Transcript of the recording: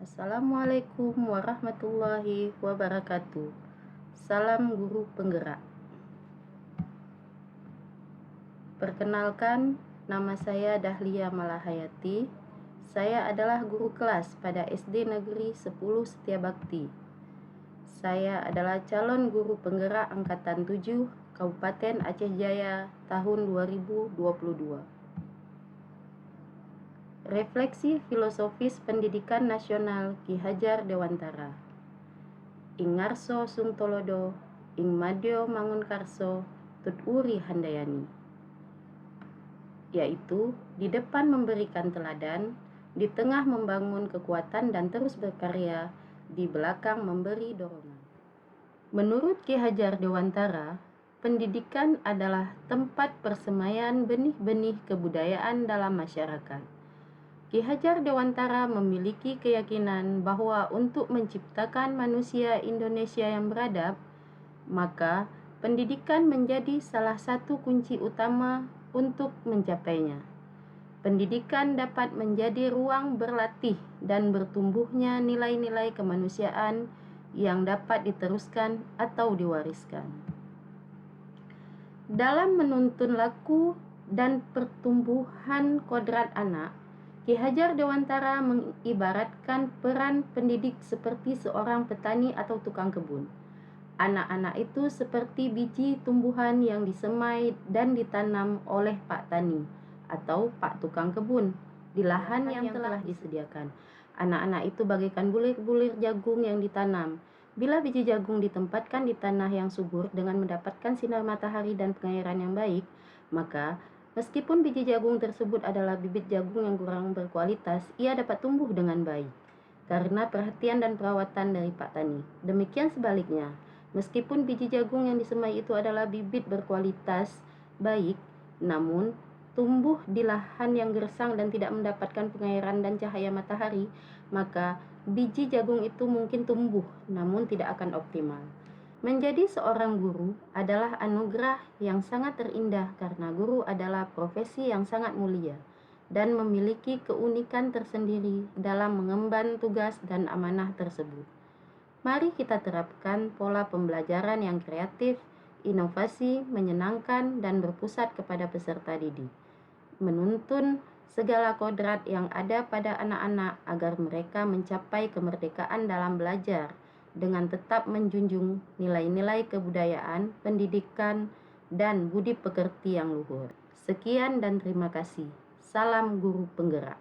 Assalamualaikum warahmatullahi wabarakatuh. Salam guru penggerak. Perkenalkan, nama saya Dahlia Malahayati. Saya adalah guru kelas pada SD Negeri 10 Setiabakti. Saya adalah calon guru penggerak angkatan 7 Kabupaten Aceh Jaya tahun 2022. Refleksi filosofis pendidikan nasional Ki Hajar Dewantara. Ing ngarso sungtolodo, ing madyo mangunkarso, tut uri handayani. Yaitu, di depan memberikan teladan, di tengah membangun kekuatan dan terus berkarya, di belakang memberi dorongan. Menurut Ki Hajar Dewantara, pendidikan adalah tempat persemaian benih-benih kebudayaan dalam masyarakat. Ki Hajar Dewantara memiliki keyakinan bahwa untuk menciptakan manusia Indonesia yang beradab, maka pendidikan menjadi salah satu kunci utama untuk mencapainya. Pendidikan dapat menjadi ruang berlatih dan bertumbuhnya nilai-nilai kemanusiaan yang dapat diteruskan atau diwariskan. Dalam menuntun laku dan pertumbuhan kodrat anak, Ki Hajar Dewantara mengibaratkan peran pendidik seperti seorang petani atau tukang kebun. Anak-anak itu seperti biji tumbuhan yang disemai dan ditanam oleh Pak Tani atau Pak Tukang Kebun di lahan yang telah disediakan. Anak-anak itu bagaikan bulir-bulir jagung yang ditanam. Bila biji jagung ditempatkan di tanah yang subur dengan mendapatkan sinar matahari dan pengairan yang baik, maka meskipun biji jagung tersebut adalah bibit jagung yang kurang berkualitas, ia dapat tumbuh dengan baik karena perhatian dan perawatan dari Pak Tani. Demikian sebaliknya, meskipun biji jagung yang disemai itu adalah bibit berkualitas baik, namun tumbuh di lahan yang gersang dan tidak mendapatkan pengairan dan cahaya matahari, maka biji jagung itu mungkin tumbuh, namun tidak akan optimal. Menjadi seorang guru adalah anugerah yang sangat terindah karena guru adalah profesi yang sangat mulia dan memiliki keunikan tersendiri dalam mengemban tugas dan amanah tersebut. Mari kita terapkan pola pembelajaran yang kreatif, inovasi, menyenangkan, dan berpusat kepada peserta didik. Menuntun segala kodrat yang ada pada anak-anak agar mereka mencapai kemerdekaan dalam belajar dengan tetap menjunjung nilai-nilai kebudayaan, pendidikan, dan budi pekerti yang luhur. Sekian dan terima kasih. Salam guru penggerak.